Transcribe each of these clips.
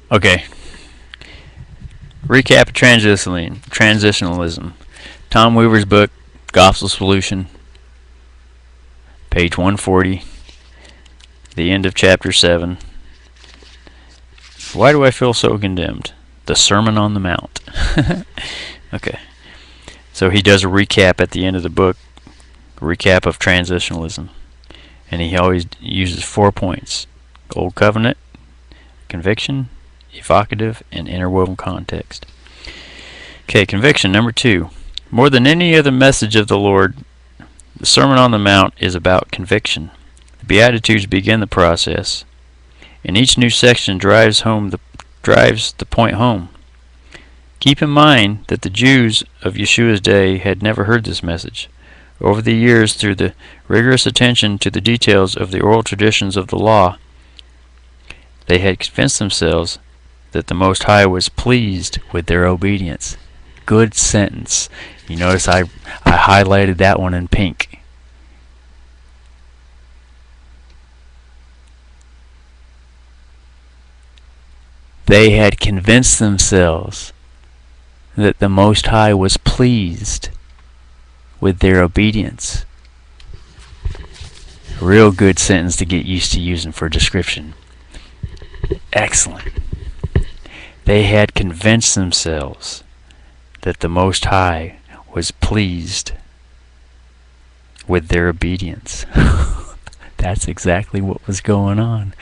Okay. Recap of Transitionalism. Tom Weaver's book, Gospel Solution, page 140, the end of chapter 7. Why do I feel so condemned? The Sermon on the Mount. Okay. So he does a recap at the end of the book, a recap of transitionalism. And he always uses 4 points: Old Covenant, conviction, evocative, and interwoven context. Okay, conviction number 2. More than any other message of the Lord, the Sermon on the Mount is about conviction. The Beatitudes begin the process, and each new section drives the point home. Keep in mind that the Jews of Yeshua's day had never heard this message. Over the years, through the rigorous attention to the details of the oral traditions of the law, they had convinced themselves that the Most High was pleased with their obedience. Good sentence. You notice I highlighted that one in pink. They had convinced themselves that the Most High was pleased with their obedience. A real good sentence to get used to using for description. Excellent. They had convinced themselves that the Most High was pleased with their obedience. That's exactly what was going on.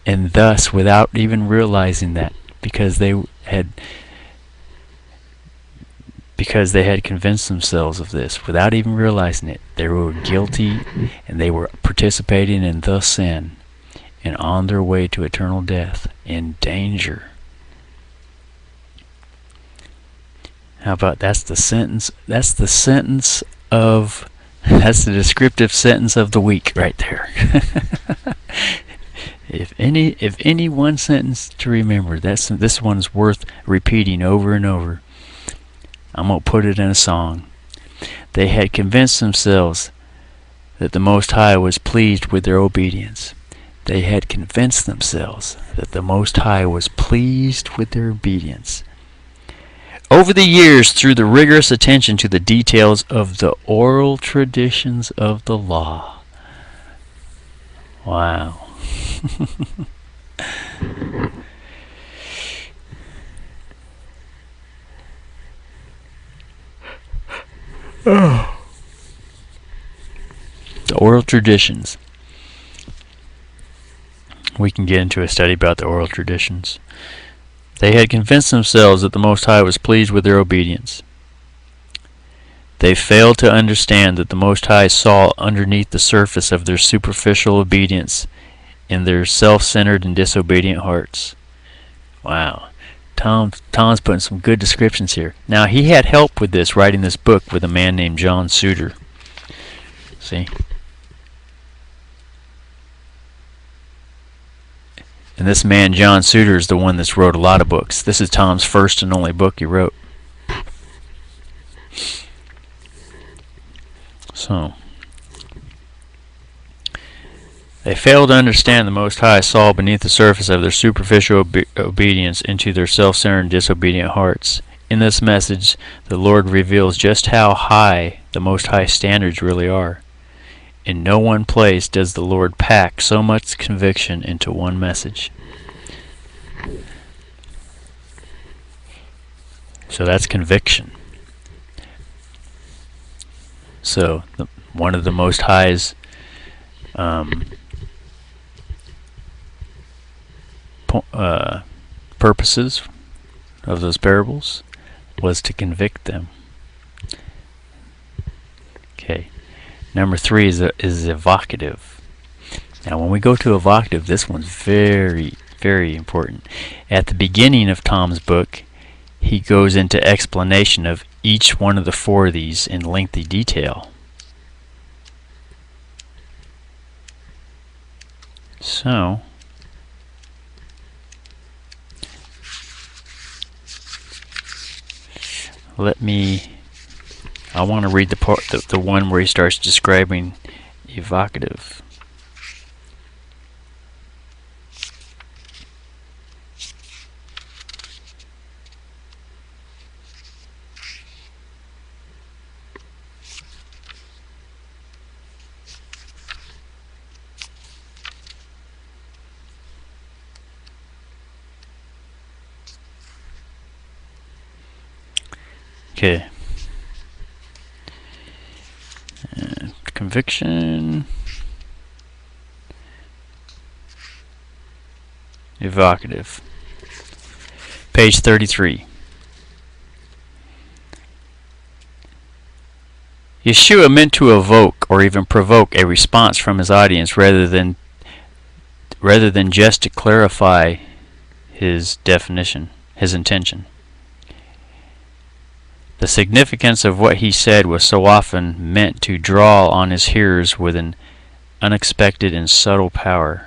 And thus, without even realizing that, because they had convinced themselves of this, without even realizing it, they were guilty and they were participating in the sin and on their way to eternal death, in danger. How about that's the sentence? That's the descriptive sentence of the week right there. If any one sentence to remember, this one's worth repeating over and over. I'm going to put it in a song. They had convinced themselves that the Most High was pleased with their obedience. They had convinced themselves that the Most High was pleased with their obedience. Over the years, through the rigorous attention to the details of the oral traditions of the law. Wow. The oral traditions. We can get into a study about the oral traditions. They had convinced themselves that the Most High was pleased with their obedience. They failed to understand that the Most High saw underneath the surface of their superficial obedience in their self-centered and disobedient hearts. Wow. Tom's putting some good descriptions here. Now, he had help with this, writing this book, with a man named John Suter. See? And this man, John Suter, is the one that's wrote a lot of books. This is Tom's first and only book he wrote. So, they failed to understand the Most High saw beneath the surface of their superficial obedience into their self-centered and disobedient hearts. In this message, the Lord reveals just how high the Most High standards really are. In no one place does the Lord pack so much conviction into one message. So that's conviction. So one of the Most High's purposes of those parables was to convict them. Okay. Number 3 is evocative. Now, when we go to evocative, this one's very, very important. At the beginning of Tom's book, he goes into explanation of each one of the 4 of these in lengthy detail. So, I want to read the one where he starts describing evocative. Okay. Conviction. Evocative. Page 33. Yeshua meant to evoke or even provoke a response from his audience rather than just to clarify his definition, his intention. The significance of what he said was so often meant to draw on his hearers with an unexpected and subtle power.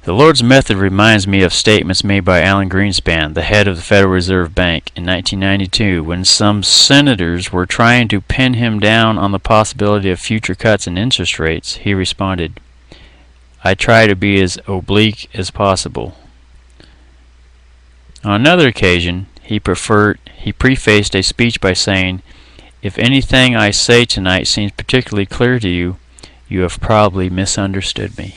The Lord's method reminds me of statements made by Alan Greenspan, the head of the Federal Reserve Bank, in 1992 when some senators were trying to pin him down on the possibility of future cuts in interest rates. He responded, "I try to be as oblique as possible." On another occasion, he prefaced a speech by saying, "If anything I say tonight seems particularly clear to you, you have probably misunderstood me."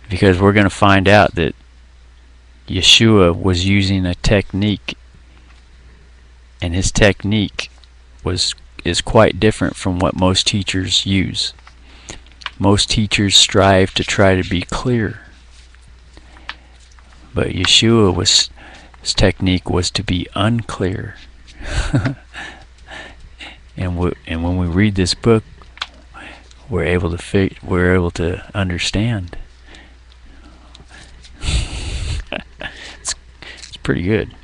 Because we're going to find out that Yeshua was using a technique, and his technique is quite different from what most teachers use. Most teachers strive to try to be clear, but Yeshua's technique was to be unclear. And when we read this book, we're able to understand. It's pretty good.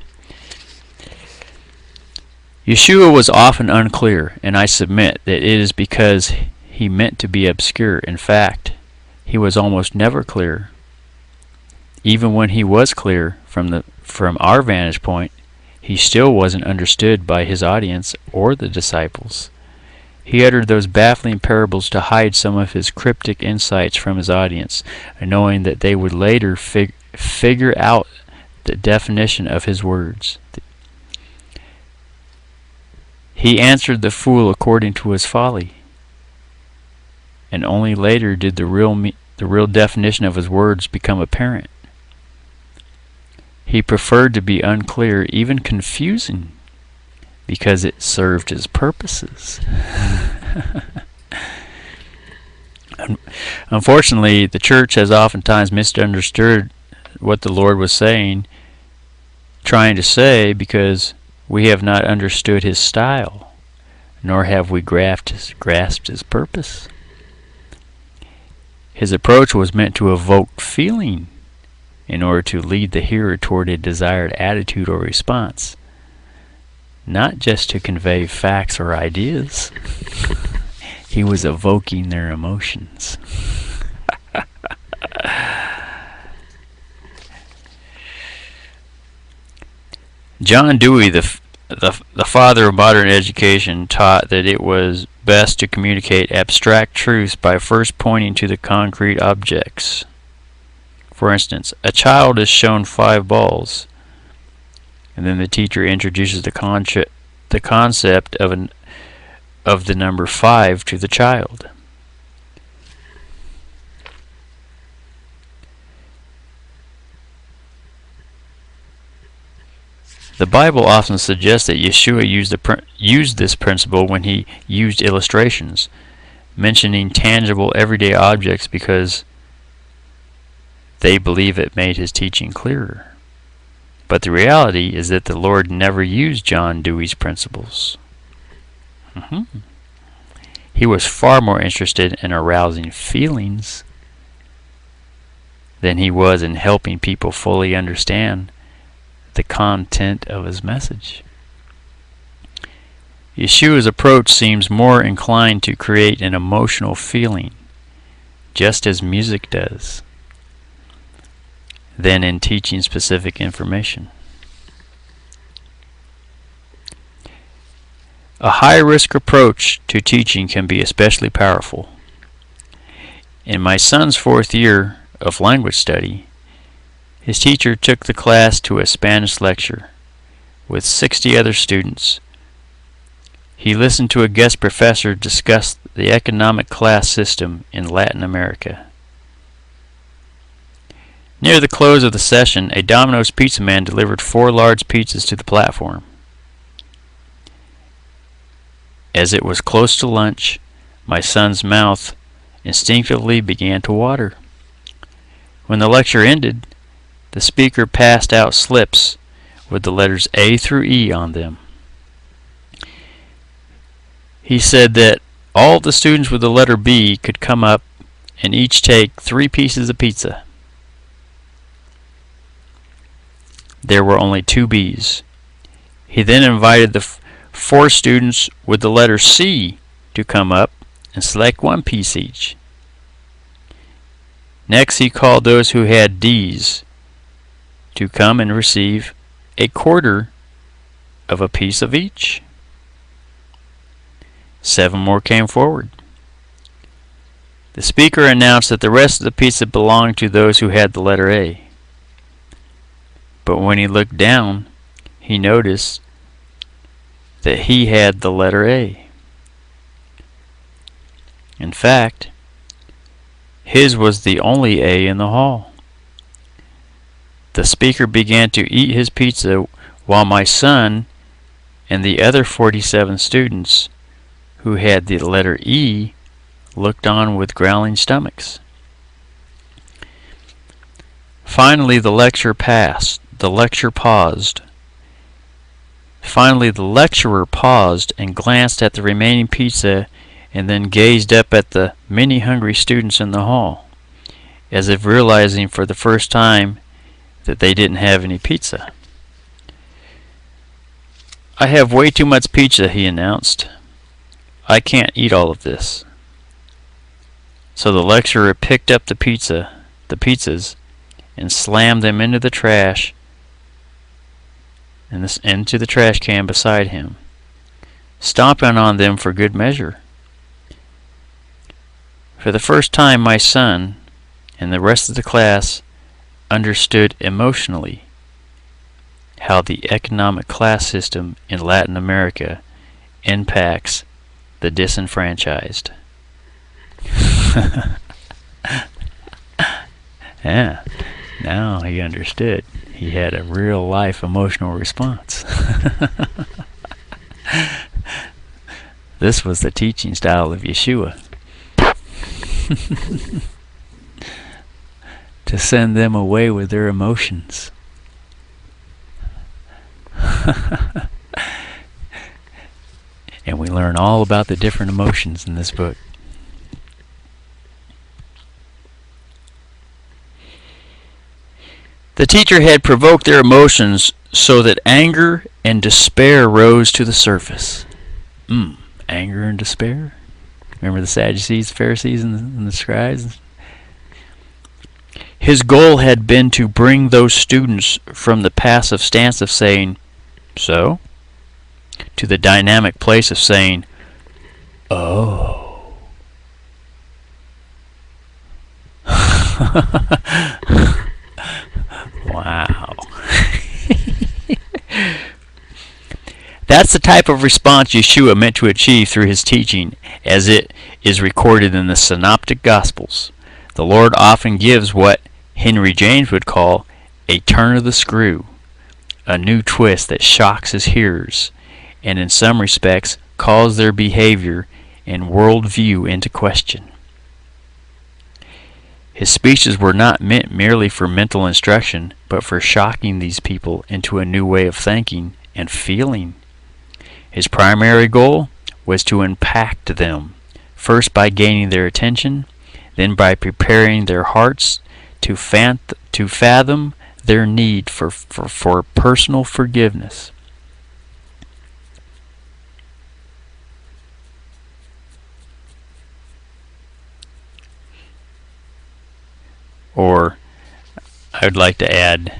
Yeshua was often unclear, and I submit that it is because he meant to be obscure. In fact, he was almost never clear. Even when he was clear from our vantage point, he still wasn't understood by his audience or the disciples. He uttered those baffling parables to hide some of his cryptic insights from his audience, knowing that they would later figure out the definition of his words. He answered the fool according to his folly, and only later did the real definition of his words become apparent. He preferred to be unclear, even confusing, because it served his purposes. Unfortunately, the church has oftentimes misunderstood what the Lord was trying to say, because we have not understood his style, nor have we grasped his purpose. His approach was meant to evoke feeling in order to lead the hearer toward a desired attitude or response, not just to convey facts or ideas. He was evoking their emotions. John Dewey, the father of modern education, taught that it was best to communicate abstract truths by first pointing to the concrete objects. For instance, a child is shown 5 balls, and then the teacher introduces the concept of the number 5 to the child. The Bible often suggests that Yeshua used this principle when he used illustrations, mentioning tangible everyday objects because they believe it made his teaching clearer. But the reality is that the Lord never used John Dewey's principles. He was far more interested in arousing feelings than he was in helping people fully understand the content of his message. Yeshua's approach seems more inclined to create an emotional feeling, just as music does, than in teaching specific information. A high-risk approach to teaching can be especially powerful. In my son's 4th year of language study, his teacher took the class to a Spanish lecture with 60 other students. He listened to a guest professor discuss the economic class system in Latin America. Near the close of the session, a Domino's pizza man delivered 4 large pizzas to the platform. As it was close to lunch, my son's mouth instinctively began to water. When the lecture ended, the speaker passed out slips with the letters A through E on them. He said that all the students with the letter B could come up and each take 3 pieces of pizza. There were only 2 B's. He then invited the 4 students with the letter C to come up and select 1 piece each. Next, he called those who had D's to come and receive a quarter of a piece of each. 7 more came forward. The speaker announced that the rest of the pizza belonged to those who had the letter A. But when he looked down, he noticed that he had the letter A. In fact, his was the only A in the hall. The speaker began to eat his pizza while my son and the other 47 students who had the letter E looked on with growling stomachs. Finally, the lecturer paused. Finally, the lecturer paused and glanced at the remaining pizza and then gazed up at the many hungry students in the hall, as if realizing for the first time that they didn't have any pizza. "I have way too much pizza," he announced. "I can't eat all of this." So the lecturer picked up the pizzas, and slammed them into the trash into the trash can beside him, stomping on them for good measure. For the first time, my son and the rest of the class understood emotionally how the economic class system in Latin America impacts the disenfranchised. Yeah, now he understood. He had a real life emotional response. This was the teaching style of Yeshua. To send them away with their emotions. And we learn all about the different emotions in this book. The teacher had provoked their emotions so that anger and despair rose to the surface. Anger and despair? Remember the Sadducees, the Pharisees, and the scribes? His goal had been to bring those students from the passive stance of saying, "So?" to the dynamic place of saying, "Oh." Wow. That's the type of response Yeshua meant to achieve through his teaching, as it is recorded in the Synoptic Gospels. The Lord often gives what Henry James would call a turn of the screw, a new twist that shocks his hearers, and in some respects calls their behavior and worldview into question. His speeches were not meant merely for mental instruction, but for shocking these people into a new way of thinking and feeling. His primary goal was to impact them, first by gaining their attention, then by preparing their hearts to fathom their need for personal forgiveness. Or, I would like to add,